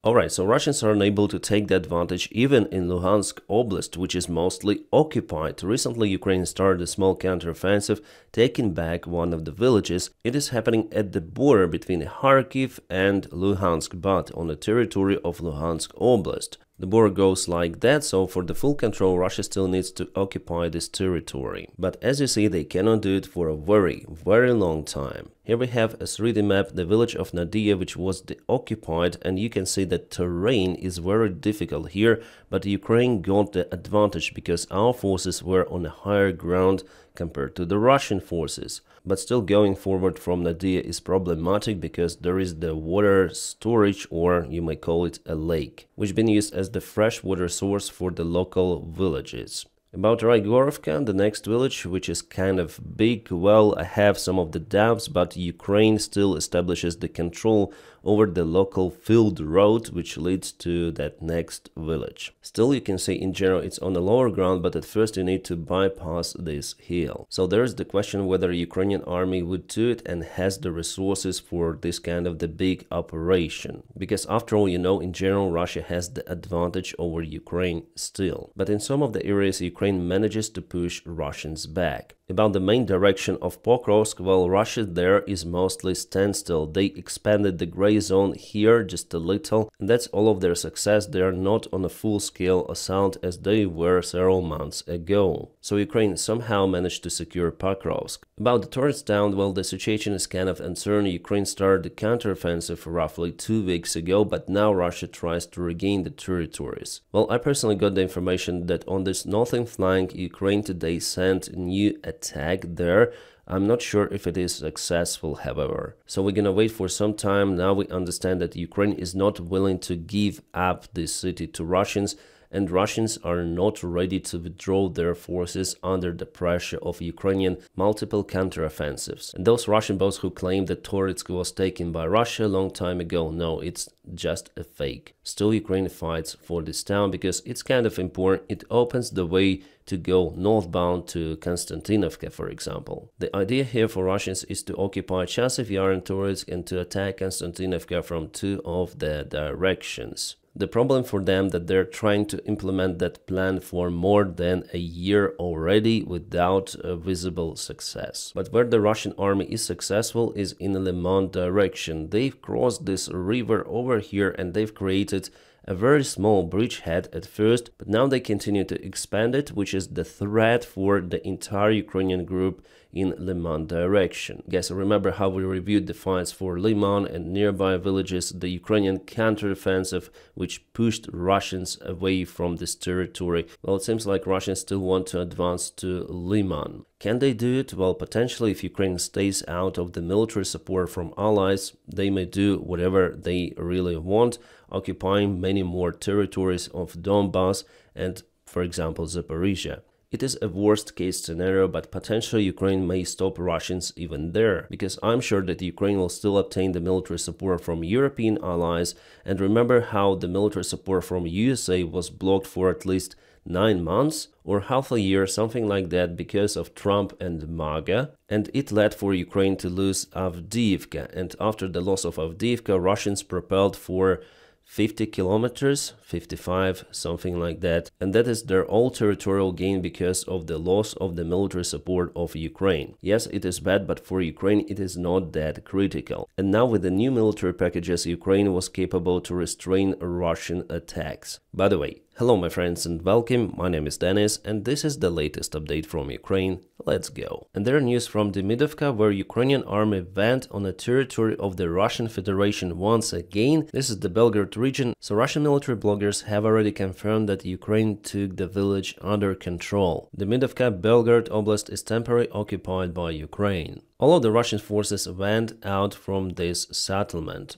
Alright, so Russians are unable to take the advantage even in Luhansk Oblast, which is mostly occupied. Recently, Ukraine started a small counteroffensive, taking back one of the villages. It is happening at the border between Kharkiv and Luhansk, but on the territory of Luhansk Oblast. The border goes like that, so for the full control, Russia still needs to occupy this territory. But as you see, they cannot do it for a very, very long time. Here we have a 3D map, the village of Nadia, which was occupied, and you can see that terrain is very difficult here, but Ukraine got the advantage because our forces were on a higher ground compared to the Russian forces. But still going forward from Nadia is problematic because there is the water storage, or you may call it a lake, which been used as the fresh water source for the local villages. About Raigorovka, the next village, which is kind of big, well, I have some of the doubts, but Ukraine still establishes the control over the local field road, which leads to that next village. Still, you can see in general it's on the lower ground, but at first you need to bypass this hill. So there is the question whether Ukrainian army would do it and has the resources for this kind of the big operation. Because after all, you know, in general, Russia has the advantage over Ukraine still. But in some of the areas, Ukraine manages to push Russians back. About the main direction of Pokrovsk, well, Russia there is mostly standstill. They expanded the gray zone here just a little, and that's all of their success. They are not on a full-scale assault as they were several months ago. So Ukraine somehow managed to secure Pokrovsk. About the tourist town, well, the situation is kind of uncertain. Ukraine started the counteroffensive roughly 2 weeks ago, but now Russia tries to regain the territories. Well, I personally got the information that on this northern flank, Ukraine today sent a new attack there. I'm not sure if it is successful, however. So we're gonna wait for some time. Now we understand that Ukraine is not willing to give up this city to Russians, and Russians are not ready to withdraw their forces under the pressure of Ukrainian multiple counteroffensives. And those Russian boats who claim that Toretsk was taken by Russia a long time ago, no, it's just a fake. Still, Ukraine fights for this town because it's kind of important. It opens the way to go northbound to Konstantinovka, for example. The idea here for Russians is to occupy Chasiv Yar and Toretsk and to attack Konstantinovka from two of the directions. The problem for them that they're trying to implement that plan for more than a year already without a visible success. But where the Russian army is successful is in the Le Mans direction. They've crossed this river over here and they've created a very small bridgehead at first, but now they continue to expand it, which is the threat for the entire Ukrainian group in Liman direction. Guys, remember how we reviewed the fights for Liman and nearby villages, the Ukrainian counteroffensive which pushed Russians away from this territory. Well, it seems like Russians still want to advance to Liman. Can they do it? Well, potentially if Ukraine stays out of the military support from allies, they may do whatever they really want, occupying many more territories of Donbass and, for example, Zaporizhia. It is a worst case scenario, but potentially Ukraine may stop Russians even there, because I'm sure that Ukraine will still obtain the military support from European allies. And remember how the military support from USA was blocked for at least 9 months or half a year, something like that, because of Trump and MAGA, and it led for Ukraine to lose Avdiivka. And after the loss of Avdiivka, Russians propelled for 50 kilometers, 55, something like that. And that is their all territorial gain because of the loss of the military support of Ukraine. Yes, it is bad, but for Ukraine it is not that critical. And now with the new military packages, Ukraine was capable to restrain Russian attacks. By the way, hello my friends and welcome, my name is Dennis and this is the latest update from Ukraine. Let's go. And there are news from Davydov, where Ukrainian army went on the territory of the Russian Federation once again. This is the Belgorod region, so Russian military bloggers have already confirmed that Ukraine took the village under control. Davydov Belgorod Oblast is temporarily occupied by Ukraine. All of the Russian forces went out from this settlement.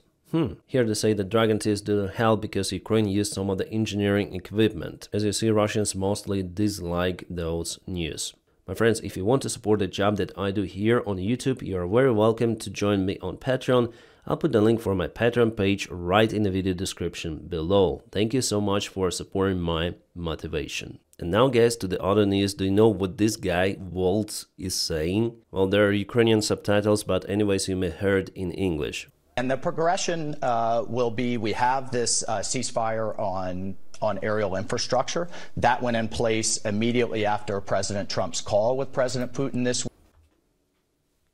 Here they say that Dragon Tears didn't help because Ukraine used some of the engineering equipment. As you see, Russians mostly dislike those news. My friends, if you want to support the job that I do here on YouTube, you are very welcome to join me on Patreon. I'll put the link for my Patreon page right in the video description below. Thank you so much for supporting my motivation. And now guys, to the other news. Do you know what this guy Waltz is saying? Well, there are Ukrainian subtitles, but anyways you may hear it in English. And the progression will be, we have this ceasefire on aerial infrastructure. That went in place immediately after President Trump's call with President Putin this week.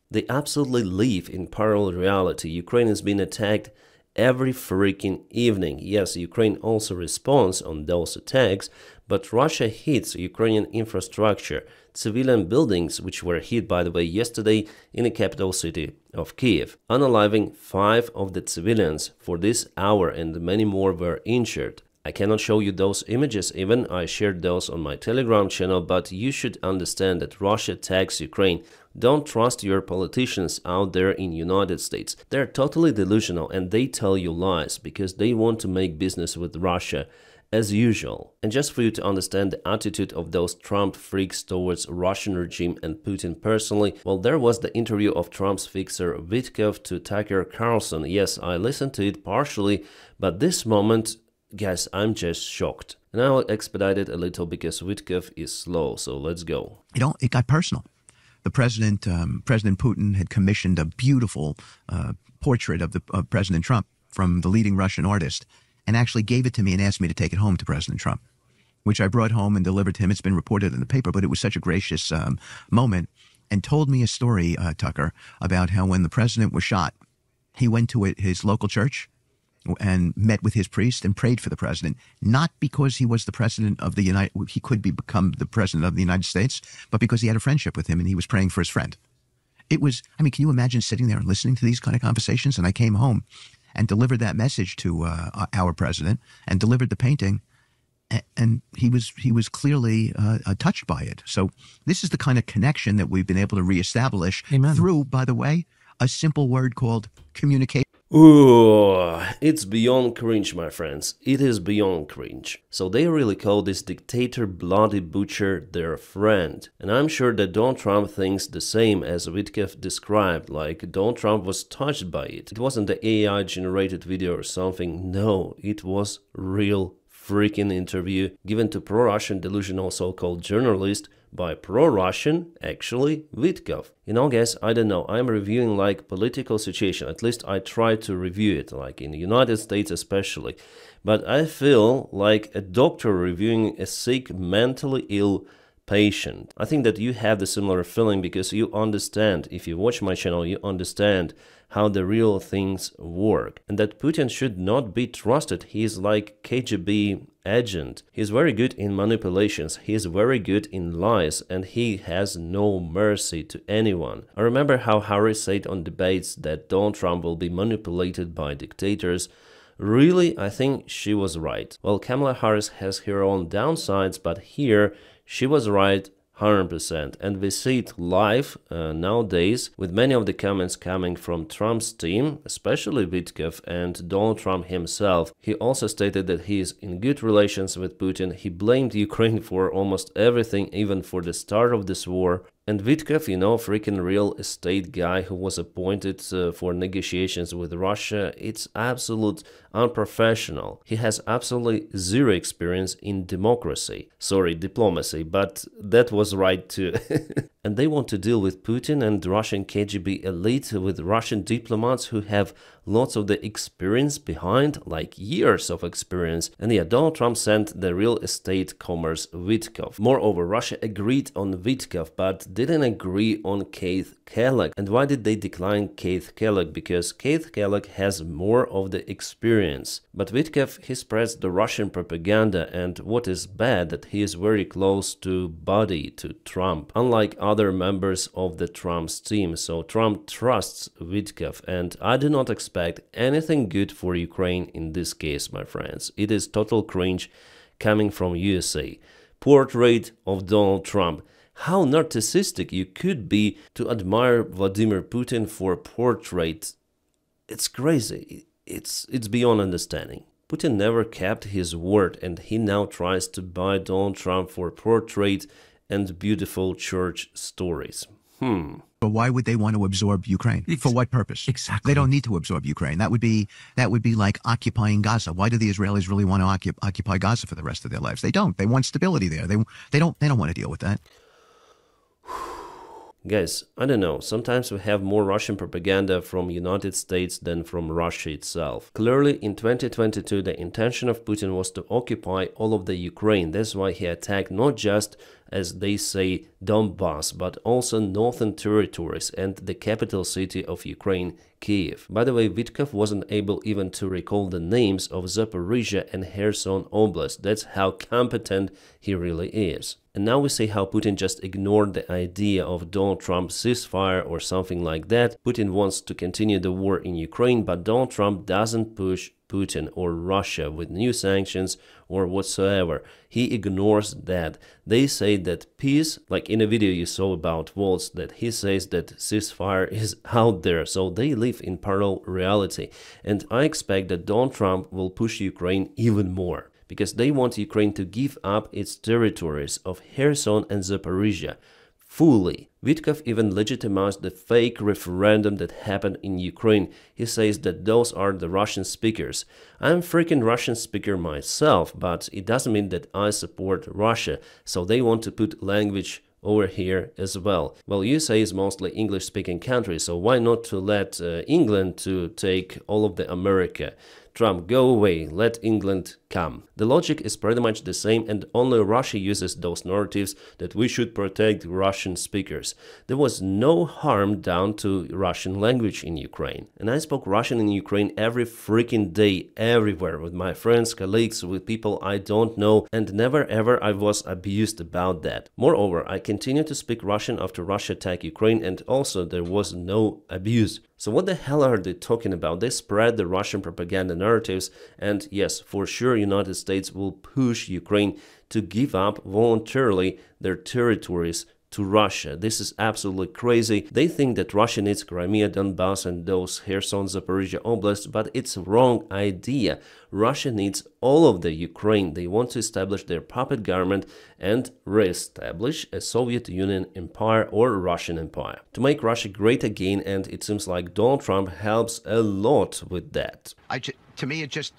They absolutely live in parallel reality. Ukraine is being attacked every freaking evening. Yes, Ukraine also responds on those attacks, but Russia hits Ukrainian infrastructure, civilian buildings, which were hit, by the way, yesterday in the capital city of Kiev, unaliving 5 of the civilians for this hour, and many more were injured. I cannot show you those images even, I shared those on my Telegram channel, but you should understand that Russia attacks Ukraine. Don't trust your politicians out there in United States. They're totally delusional and they tell you lies because they want to make business with Russia as usual. And just for you to understand the attitude of those Trump freaks towards Russian regime and Putin personally, well, there was the interview of Trump's fixer Davydov to Tucker Carlson. Yes, I listened to it partially, but this moment, guys, I'm just shocked. And I'll expedite it a little because Davydov is slow, so let's go. It got personal. The President Putin had commissioned a beautiful portrait of President Trump from the leading Russian artist and actually gave it to me and asked me to take it home to President Trump, which I brought home and delivered to him. It's been reported in the paper, but it was such a gracious moment, and told me a story, Tucker, about how when the president was shot, he went to his local church and met with his priest and prayed for the president, not because he was the president of he could become the president of the United States, but because he had a friendship with him and he was praying for his friend. It was, I mean, can you imagine sitting there and listening to these kind of conversations? And I came home and delivered that message to our president and delivered the painting, and he was clearly touched by it. So this is the kind of connection that we've been able to reestablish through, by the way, a simple word called communication. Ooh, it's beyond cringe, my friends. It is beyond cringe. So they really call this dictator bloody butcher their friend. And I'm sure that Donald Trump thinks the same as Davydov described, like Donald Trump was touched by it. It wasn't the AI generated video or something. No, it was real freaking interview given to pro-Russian delusional so-called journalist by pro-Russian, actually, Davydov. You know, guys, I don't know, I'm reviewing like political situation, at least I try to review it, like in the United States especially, but I feel like a doctor reviewing a sick, mentally ill patient. I think that you have the similar feeling because you understand, if you watch my channel, you understand how the real things work, and that Putin should not be trusted. He is like KGB agent. He's very good in manipulations, he is very good in lies, and he has no mercy to anyone. I remember how Harris said on debates that Donald Trump will be manipulated by dictators. Really, I think she was right. Well, Kamala Harris has her own downsides, but here she was right 100%, and we see it live nowadays with many of the comments coming from Trump's team, especially Davydov and Donald Trump himself. He also stated that he is in good relations with Putin. He blamed Ukraine for almost everything, even for the start of this war. And Davydov, you know, freaking real estate guy who was appointed for negotiations with Russia, it's absolute unprofessional. He has absolutely zero experience in democracy. Sorry, diplomacy, but that was right too. And they want to deal with Putin and the Russian KGB elite, with Russian diplomats who have lots of the experience behind, like years of experience. And yeah, Donald Trump sent the real estate commerce Davydov. Moreover, Russia agreed on Davydov, but didn't agree on Keith Kellogg. And why did they decline Keith Kellogg? Because Keith Kellogg has more of the experience. But Davydov, he spreads the Russian propaganda, and what is bad, that he is very close to buddy to Trump, unlike other members of the Trump's team. So Trump trusts Davydov, and I do not expect anything good for Ukraine in this case, my friends. It is total cringe coming from USA. Portrait of Donald Trump. How narcissistic you could be to admire Vladimir Putin for a portrait. It's crazy. It's beyond understanding. Putin never kept his word, and he now tries to buy Donald Trump for portrait and beautiful church stories. But why would they want to absorb Ukraine? For what purpose? Exactly. They don't need to absorb Ukraine. That would be like occupying Gaza. Why do the Israelis really want to occupy Gaza for the rest of their lives? They don't. They want stability there. They don't want to deal with that. Guys, I don't know, sometimes we have more Russian propaganda from United States than from Russia itself. Clearly, in 2022, the intention of Putin was to occupy all of the Ukraine. That's why he attacked not just, as they say, Donbass, but also northern territories and the capital city of Ukraine, Kiev. By the way, Vitkov wasn't able even to recall the names of Zaporizhia and Kherson Oblast. That's how competent he really is. And now we see how Putin just ignored the idea of Donald Trump's ceasefire or something like that. Putin wants to continue the war in Ukraine, but Donald Trump doesn't push Putin or Russia with new sanctions or whatsoever. He ignores that. They say that peace, like in a video you saw about Waltz, that he says that ceasefire is out there, so they live in parallel reality. And I expect that Donald Trump will push Ukraine even more, because they want Ukraine to give up its territories of Kherson and Zaporizhia fully. Vitkov even legitimized the fake referendum that happened in Ukraine. He says that those are the Russian speakers. I'm freaking Russian speaker myself, but it doesn't mean that I support Russia, so they want to put language over here as well. Well, USA is mostly English-speaking country, so why not to let England to take all of the America? Trump, go away, let England come. The logic is pretty much the same, and only Russia uses those narratives that we should protect Russian speakers. There was no harm done to Russian language in Ukraine. And I spoke Russian in Ukraine every freaking day, everywhere, with my friends, colleagues, with people I don't know, and never ever I was abused about that. Moreover, I continue to speak Russian after Russia attacked Ukraine, and also there was no abuse. So what the hell are they talking about? They spread the Russian propaganda narratives, and yes, for sure United States will push Ukraine to give up voluntarily their territories to Russia. This is absolutely crazy. They think that Russia needs Crimea, Donbass and those Kherson, Zaporizhia Oblast, but it's a wrong idea. Russia needs all of the Ukraine. They want to establish their puppet government and re-establish a Soviet Union empire or Russian empire to make Russia great again, and it seems like Donald Trump helps a lot with that. To me, it just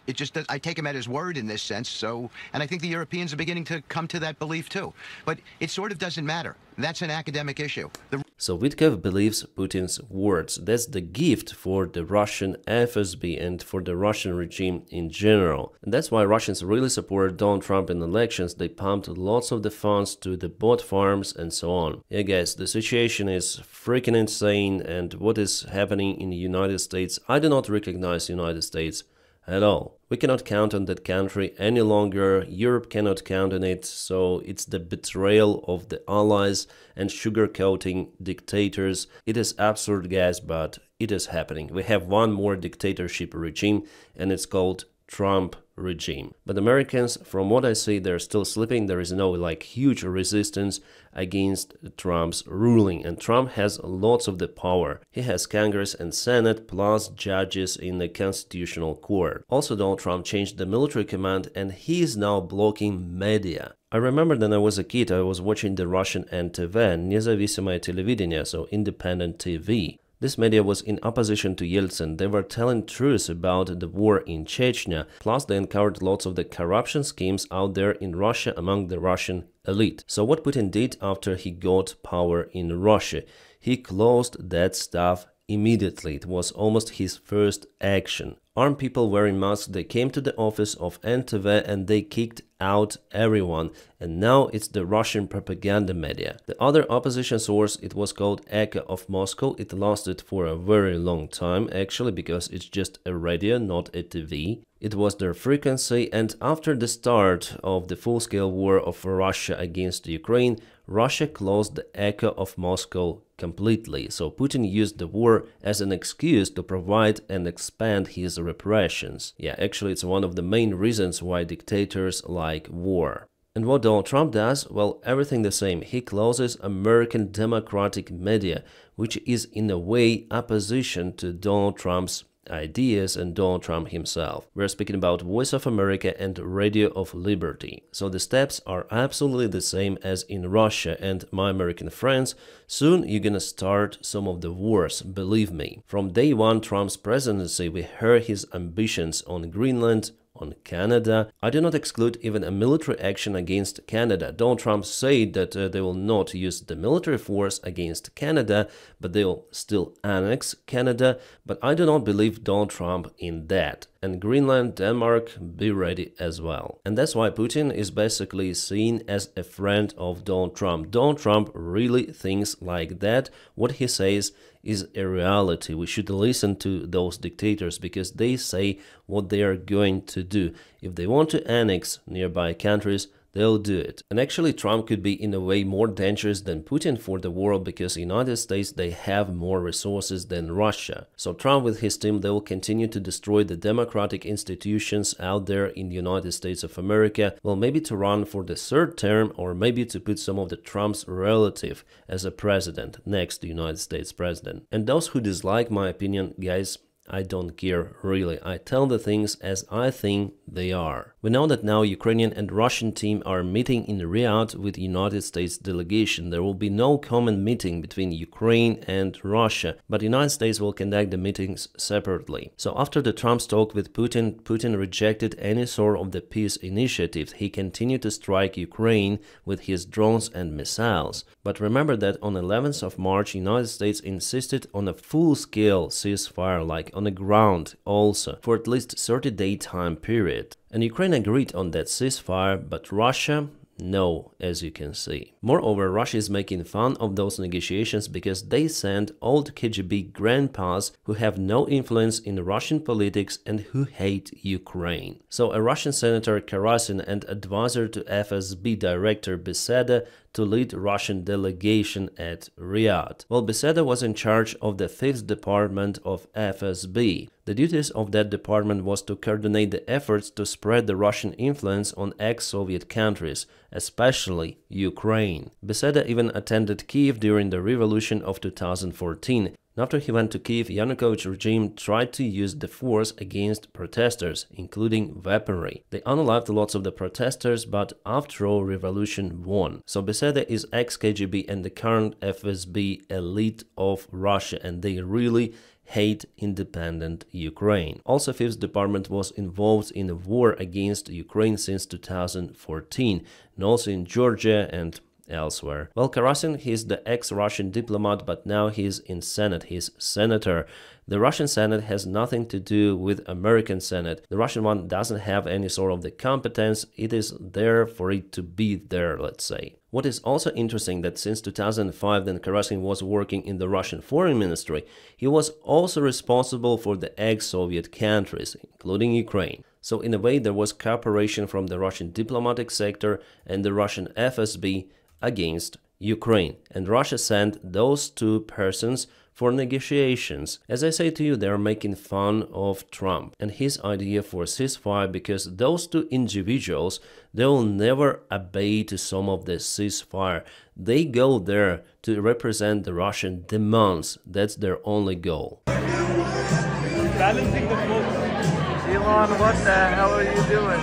I take him at his word in this sense. So, and I think the Europeans are beginning to come to that belief too. But it sort of doesn't matter. That's an academic issue. So Vitkov believes Putin's words. That's the gift for the Russian FSB and for the Russian regime in general. And that's why Russians really supported Donald Trump in elections. They pumped lots of the funds to the bot farms and so on. Yeah, guys, the situation is freaking insane. And what is happening in the United States, I do not recognize the United States at all. We cannot count on that country any longer. Europe cannot count on it. So it's the betrayal of the allies and sugarcoating dictators. It is absurd, guys, but it is happening. We have one more dictatorship regime, and it's called Trump regime. But Americans, from what I see, they're still sleeping. There is no huge resistance against Trump's ruling, and Trump has lots of the power. He has Congress and Senate plus judges in the Constitutional Court. Also, Donald Trump changed the military command, and he is now blocking media. I remember when I was a kid, I was watching the Russian NTV, Независимое телевидение, so independent TV. This media was in opposition to Yeltsin. They were telling truths about the war in Chechnya, plus they uncovered lots of the corruption schemes out there in Russia among the Russian elite. So what Putin did after he got power in Russia? He closed that stuff immediately. It was almost his first action. Armed people wearing masks, they came to the office of NTV and they kicked out everyone, and now it's the Russian propaganda media. The other opposition source, it was called Echo of Moscow. It lasted for a very long time actually, because it's just a radio, not a TV. It was their frequency, and after the start of the full-scale war of Russia against Ukraine, Russia closed the Echo of Moscow completely. So Putin used the war as an excuse to provide and expand his repressions. Yeah, actually it's one of the main reasons why dictators like war. And what Donald Trump does? Well, everything the same. He closes American democratic media, which is in a way opposition to Donald Trump's ideas and Donald Trump himself. We're speaking about Voice of America and Radio of Liberty. So the steps are absolutely the same as in Russia, and my American friends, soon you're gonna start some of the wars, believe me. From day one Trump's presidency, we heard his ambitions on Greenland, on Canada. I do not exclude even a military action against Canada. Donald Trump said that they will not use the military force against Canada, but they will still annex Canada. But I do not believe Donald Trump in that. And Greenland, Denmark, be ready as well. And that's why Putin is basically seen as a friend of Donald Trump. Donald Trump really thinks like that. What he says is a reality. We should listen to those dictators because they say what they are going to do. If they want to annex nearby countries, they'll do it. And actually Trump could be in a way more dangerous than Putin for the world because the United States, they have more resources than Russia. So Trump with his team, they will continue to destroy the democratic institutions out there in the United States of America. Well, maybe to run for the third term or maybe to put some of the Trump's relative as a president next to United States president. And those who dislike my opinion, guys, I don't care really. I tell the things as I think they are. We know that now Ukrainian and Russian team are meeting in Riyadh with United States delegation. There will be no common meeting between Ukraine and Russia, but United States will conduct the meetings separately. So after the Trump's talk with Putin rejected any sort of the peace initiative. He continued to strike Ukraine with his drones and missiles. But remember that on 11th of March, United States insisted on a full-scale ceasefire, like on the ground also, for at least 30-day time period. And Ukraine agreed on that ceasefire, but Russia, no, as you can see. Moreover, Russia is making fun of those negotiations because they send old KGB grandpas who have no influence in Russian politics and who hate Ukraine. So a Russian Senator Karasin and advisor to FSB Director Beseda to lead Russian delegation at Riyadh. Well, Beseda was in charge of the 5th Department of FSB. The duties of that department was to coordinate the efforts to spread the Russian influence on ex-Soviet countries, especially Ukraine. Beseda even attended Kiev during the revolution of 2014. After he went to Kiev, Yanukovych regime tried to use the force against protesters, including weaponry. They unalived lots of the protesters, but after all, revolution won. So Beseda is ex-KGB and the current FSB elite of Russia, and they really hate independent Ukraine. Also, 5th Department was involved in a war against Ukraine since 2014, and also in Georgia and elsewhere. Well, Karasin, he's the ex-Russian diplomat, but now he's in Senate. He's senator. The Russian Senate has nothing to do with American Senate. The Russian one doesn't have any sort of the competence. It is there for it to be there, let's say. What is also interesting that since 2005, then Karasin was working in the Russian Foreign Ministry, he was also responsible for the ex-Soviet countries, including Ukraine. So in a way, there was cooperation from the Russian diplomatic sector and the Russian FSB against Ukraine. And Russia sent those two persons for negotiations. As I say to you, they are making fun of Trump and his idea for ceasefire because those two individuals, they will never obey to some of the ceasefire. They go there to represent the Russian demands. That's their only goal. Balancing the books. Elon, what the hell are you doing?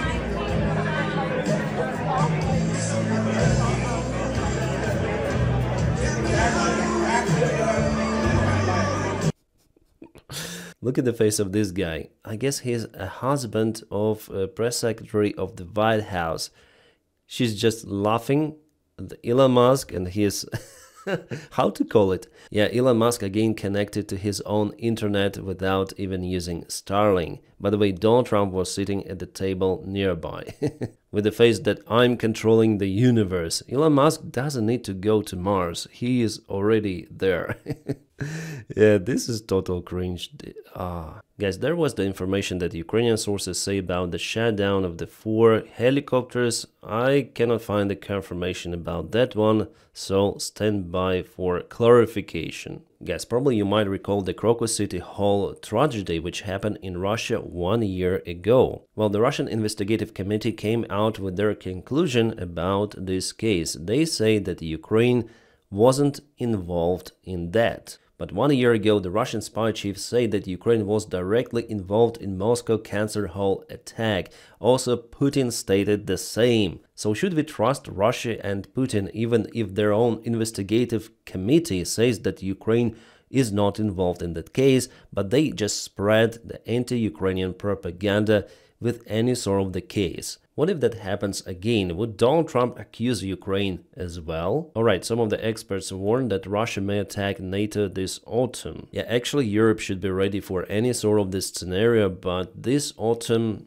Look at the face of this guy. I guess he's a husband of a press secretary of the White House. She's just laughing at Elon Musk and his... how to call it? Yeah, Elon Musk again connected to his own internet without even using Starlink. By the way, Donald Trump was sitting at the table nearby with the face that I'm controlling the universe. Elon Musk doesn't need to go to Mars. He is already there. Yeah, this is total cringe. Guys, there was the information that Ukrainian sources say about the shutdown of the 4 helicopters. I cannot find the confirmation about that one, so stand by for clarification. Guys, probably you might recall the Crocus City Hall tragedy which happened in Russia 1 year ago. Well, the Russian investigative committee came out with their conclusion about this case. They say that Ukraine wasn't involved in that. But 1 year ago, the Russian spy chief said that Ukraine was directly involved in Moscow Cancer Hall attack. Also, Putin stated the same. So should we trust Russia and Putin even if their own investigative committee says that Ukraine is not involved in that case, but they just spread the anti-Ukrainian propaganda with any sort of the case. What if that happens again? Would Donald Trump accuse Ukraine as well? Alright, some of the experts warn that Russia may attack NATO this autumn. Yeah, actually Europe should be ready for any sort of this scenario, but this autumn,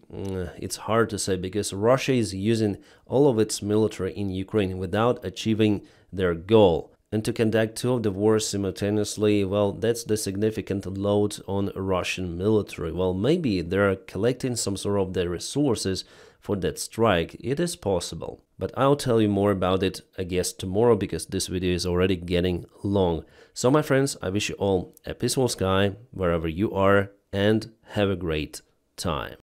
it's hard to say because Russia is using all of its military in Ukraine without achieving their goal. And to conduct two of the wars simultaneously, well, that's the significant load on Russian military. Well, maybe they're collecting some sort of the resources for that strike. It is possible. But I'll tell you more about it, I guess, tomorrow, because this video is already getting long. So, my friends, I wish you all a peaceful sky wherever you are, and have a great time.